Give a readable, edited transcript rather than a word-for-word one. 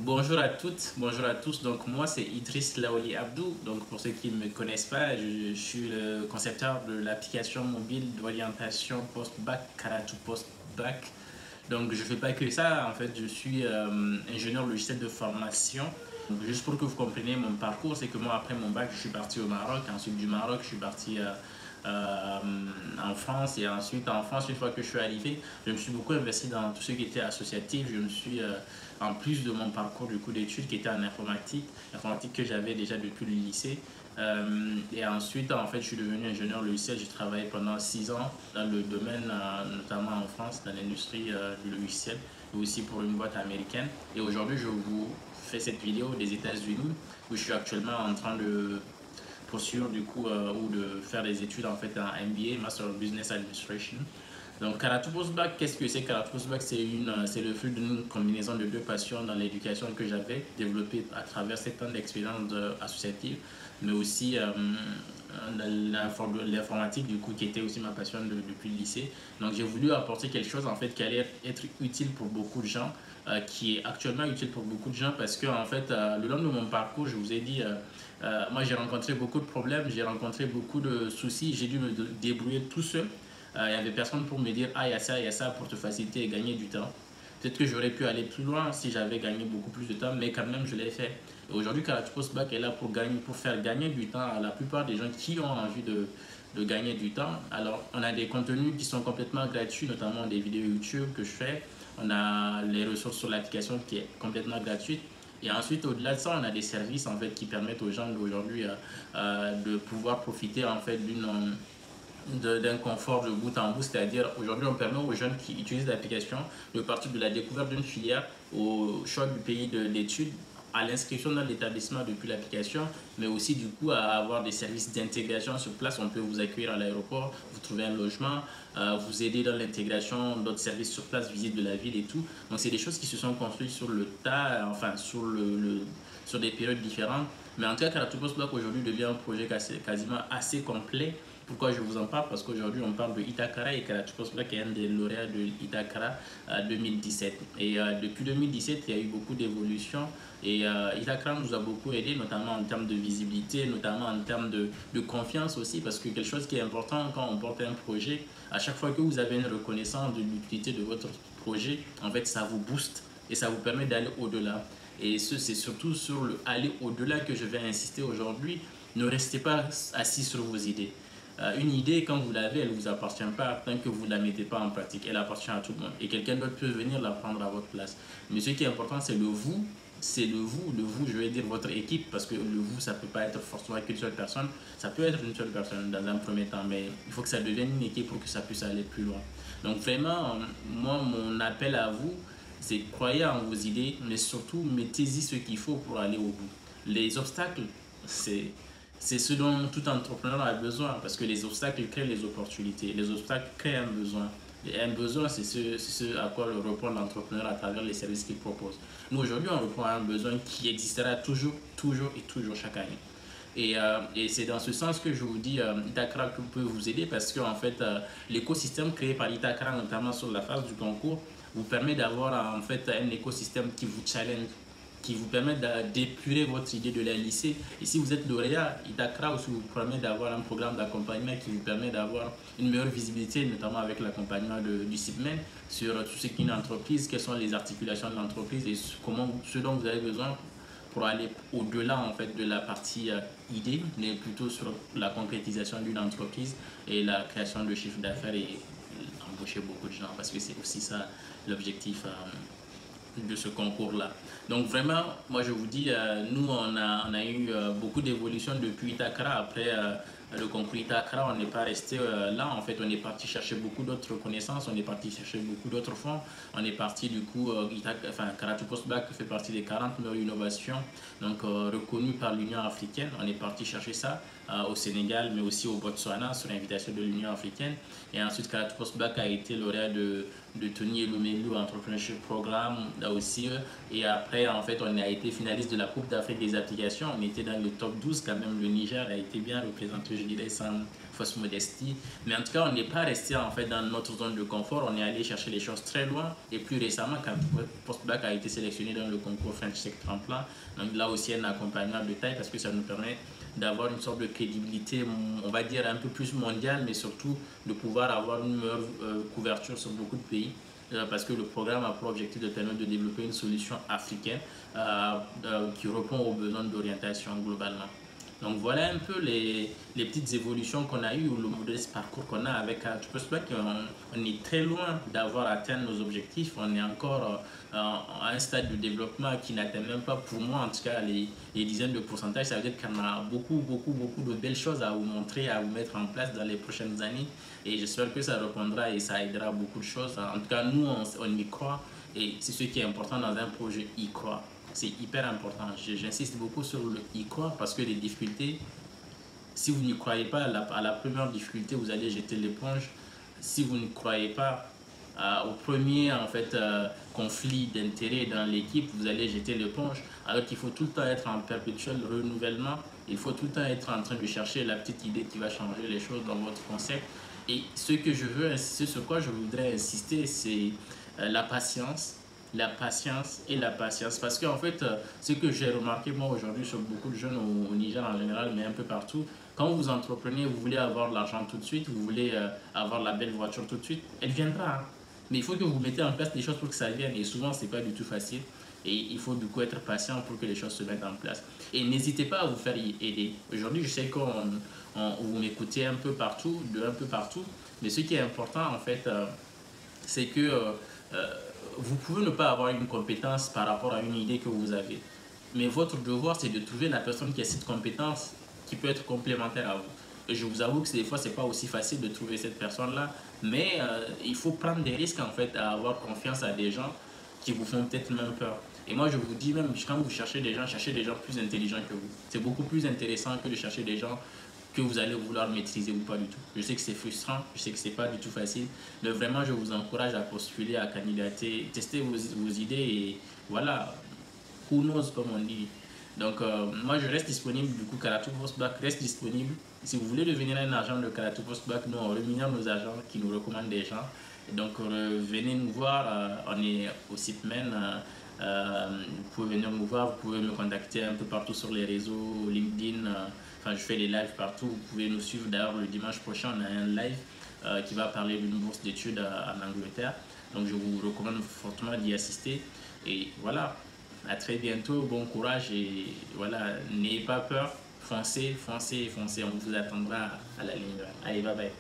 Bonjour à toutes, bonjour à tous. Donc moi c'est Idriss Laoli Abdou. Donc pour ceux qui ne me connaissent pas, je suis le concepteur de l'application mobile d'orientation post-bac, Karatu post-bac. Donc je fais pas que ça, en fait je suis ingénieur logiciel de formation. Donc, juste pour que vous compreniez mon parcours, c'est que moi après mon bac je suis parti au Maroc, ensuite du Maroc je suis parti euh, en France, et ensuite en France, une fois que je suis arrivé, je me suis beaucoup investi dans tout ce qui était associatif. Je me suis en plus de mon parcours du coup d'études qui était en informatique que j'avais déjà depuis le lycée. Et ensuite, en fait, je suis devenu ingénieur logiciel. J'ai travaillé pendant 6 ans dans le domaine, notamment en France, dans l'industrie du logiciel, et aussi pour une boîte américaine. Et aujourd'hui, je vous fais cette vidéo des États-Unis, où je suis actuellement en train de poursuivre du coup ou de faire des études en fait en MBA, Master of Business Administration. Donc Karatu Postbac, qu'est-ce que c'est? Karatu Postbac, c'est le fruit d'une combinaison de deux passions dans l'éducation que j'avais développée à travers 7 ans d'expérience associative, mais aussi l'informatique du coup qui était aussi ma passion depuis le lycée. Donc j'ai voulu apporter quelque chose en fait qui allait être utile pour beaucoup de gens, qui est actuellement utile pour beaucoup de gens parce que en fait le long de mon parcours, je vous ai dit, moi j'ai rencontré beaucoup de problèmes, j'ai rencontré beaucoup de soucis, j'ai dû me débrouiller tout seul. Il n'y avait personne pour me dire ah il y a ça pour te faciliter et gagner du temps. Peut-être que j'aurais pu aller plus loin si j'avais gagné beaucoup plus de temps, mais quand même je l'ai fait. Et aujourd'hui, Karatu Postbac est là pour faire gagner du temps à la plupart des gens qui ont envie de gagner du temps. Alors, on a des contenus qui sont complètement gratuits, notamment des vidéos YouTube que je fais. On a les ressources sur l'application qui est complètement gratuite. Et ensuite, au-delà de ça, on a des services en fait qui permettent aux gens d'aujourd'hui de pouvoir profiter en fait d'un confort de bout en bout, c'est-à-dire aujourd'hui on permet aux jeunes qui utilisent l'application de partir de la découverte d'une filière au choix du pays d'études, à l'inscription dans l'établissement depuis l'application, mais aussi du coup à avoir des services d'intégration sur place. On peut vous accueillir à l'aéroport, vous trouver un logement, vous aider dans l'intégration d'autres services sur place, visite de la ville et tout. Donc c'est des choses qui se sont construites sur le tas, enfin sur des périodes différentes. Mais en tout cas, Karatu Postbac aujourd'hui devient un projet quasiment assez complet. Pourquoi je vous en parle? Parce qu'aujourd'hui on parle de Itakara, et Karatu Postbac est un des lauréats de Itakara 2017. Et depuis 2017, il y a eu beaucoup d'évolutions, et Itakara nous a beaucoup aidé, notamment en termes de visibilité, notamment en termes de confiance aussi, parce que quelque chose qui est important quand on porte un projet, à chaque fois que vous avez une reconnaissance de l'utilité de votre projet, en fait ça vous booste et ça vous permet d'aller au-delà. Et c'est surtout sur le aller au-delà que je vais insister aujourd'hui. Ne restez pas assis sur vos idées. Une idée, quand vous l'avez, elle ne vous appartient pas tant que vous ne la mettez pas en pratique. Elle appartient à tout le monde et quelqu'un d'autre peut venir la prendre à votre place. Mais ce qui est important, c'est le vous. C'est le vous, je vais dire votre équipe, parce que le vous, ça ne peut pas être forcément qu'une seule personne. Ça peut être une seule personne dans un premier temps, mais il faut que ça devienne une équipe pour que ça puisse aller plus loin. Donc vraiment, moi, mon appel à vous, c'est croyez en vos idées, mais surtout mettez-y ce qu'il faut pour aller au bout. Les obstacles, c'est ce dont tout entrepreneur a besoin, parce que les obstacles créent les opportunités. Les obstacles créent un besoin. Et un besoin, c'est ce à quoi répond l'entrepreneur à travers les services qu'il propose. Nous, aujourd'hui, on répond à un besoin qui existera toujours, toujours et toujours chaque année. Et c'est dans ce sens que je vous dis, Itakara peut vous aider, parce que en fait, l'écosystème créé par Itakara, notamment sur la phase du concours, vous permet d'avoir en fait un écosystème qui vous challenge, qui vous permet d'épurer votre idée de la lycée. Et si vous êtes lauréat, Itakara aussi vous permet d'avoir un programme d'accompagnement qui vous permet d'avoir une meilleure visibilité, notamment avec l'accompagnement du CIPMEN, sur tout ce qui est une entreprise, quelles sont les articulations de l'entreprise et ce dont vous avez besoin pour aller au-delà en fait de la partie idée, mais plutôt sur la concrétisation d'une entreprise et la création de chiffre d'affaires et embaucher beaucoup de gens, parce que c'est aussi ça l'objectif de ce concours-là. Donc vraiment, moi je vous dis, nous on a eu beaucoup d'évolution depuis Itakara. Après le concours Itakara, on n'est pas resté là, en fait on est parti chercher beaucoup d'autres connaissances, on est parti chercher beaucoup d'autres fonds, on est parti du coup, Karatu Postbac fait partie des 40 meilleures innovations, donc reconnues par l'Union africaine. On est parti chercher ça au Sénégal, mais aussi au Botswana sur l'invitation de l'Union africaine. Et ensuite Karatu Postbac a été lauréat de Tony Elumelu Entrepreneurship Programme là aussi. Et après en fait on a été finaliste de la Coupe d'Afrique des applications, on était dans le top 12 quand même. Le Niger a été bien représenté je dirais sans fausse modestie. Mais en tout cas, on n'est pas resté en fait dans notre zone de confort. On est allé chercher les choses très loin. Et plus récemment, quand Postbac a été sélectionné dans le concours French Tech Tremplin, donc là aussi un accompagnement de taille parce que ça nous permet d'avoir une sorte de crédibilité, on va dire un peu plus mondiale, mais surtout de pouvoir avoir une meilleure couverture sur beaucoup de pays. Parce que le programme a pour objectif de permettre de développer une solution africaine qui répond aux besoins d'orientation globalement. Donc voilà un peu les petites évolutions qu'on a eues ou le modeste parcours qu'on a avec Postbac. On est très loin d'avoir atteint nos objectifs. On est encore à un stade de développement qui n'atteint même pas, pour moi en tout cas, les dizaines de pourcentages. Ça veut dire qu'on a beaucoup de belles choses à vous montrer, à vous mettre en place dans les prochaines années. Et j'espère que ça répondra et ça aidera beaucoup de choses. En tout cas, nous, on y croit. Et c'est ce qui est important dans un projet, y croire. C'est hyper important. J'insiste beaucoup sur le y croire parce que les difficultés, si vous n'y croyez pas, à la première difficulté, vous allez jeter l'éponge. Si vous ne croyez pas au premier en fait, conflit d'intérêts dans l'équipe, vous allez jeter l'éponge. Alors qu'il faut tout le temps être en perpétuel renouvellement. Il faut tout le temps être en train de chercher la petite idée qui va changer les choses dans votre concept. Et ce que je veux insister, sur quoi je voudrais insister, c'est la patience et la patience. Parce qu'en fait, ce que j'ai remarqué moi aujourd'hui sur beaucoup de jeunes au Niger en général, mais un peu partout, quand vous entreprenez, vous voulez avoir de l'argent tout de suite, vous voulez avoir la belle voiture tout de suite, elle viendra. Hein. Mais il faut que vous mettez en place des choses pour que ça vienne. Et souvent, ce n'est pas du tout facile. Et il faut du coup être patient pour que les choses se mettent en place. Et n'hésitez pas à vous faire aider. Aujourd'hui, je sais que vous m'écoutez un peu partout, mais ce qui est important en fait, c'est que vous pouvez ne pas avoir une compétence par rapport à une idée que vous avez. Mais votre devoir, c'est de trouver la personne qui a cette compétence qui peut être complémentaire à vous. Et je vous avoue que des fois, ce n'est pas aussi facile de trouver cette personne-là, mais il faut prendre des risques en fait à avoir confiance à des gens qui vous font peut-être même peur. Et moi, je vous dis même, quand vous cherchez des gens plus intelligents que vous. C'est beaucoup plus intéressant que de chercher des gens que vous allez vouloir maîtriser ou pas du tout. Je sais que c'est frustrant, je sais que c'est pas du tout facile, mais vraiment, je vous encourage à postuler, à candidater, tester vos idées et voilà, who knows comme on dit. Donc, moi, je reste disponible, du coup, Karatou Postbac reste disponible. Si vous voulez devenir un agent de Karatou Postbac, nous, on rémunère nos agents qui nous recommandent des gens. Et donc, venez nous voir, on est au site même. Vous pouvez venir nous voir, vous pouvez me contacter un peu partout sur les réseaux, LinkedIn. Enfin, je fais les lives partout. Vous pouvez nous suivre. D'ailleurs, le dimanche prochain, on a un live qui va parler d'une bourse d'études en Angleterre. Donc, je vous recommande fortement d'y assister. Et voilà, à très bientôt. Bon courage et voilà, n'ayez pas peur. Foncez, foncez, foncez. On vous attendra à la ligne. Allez, bye bye.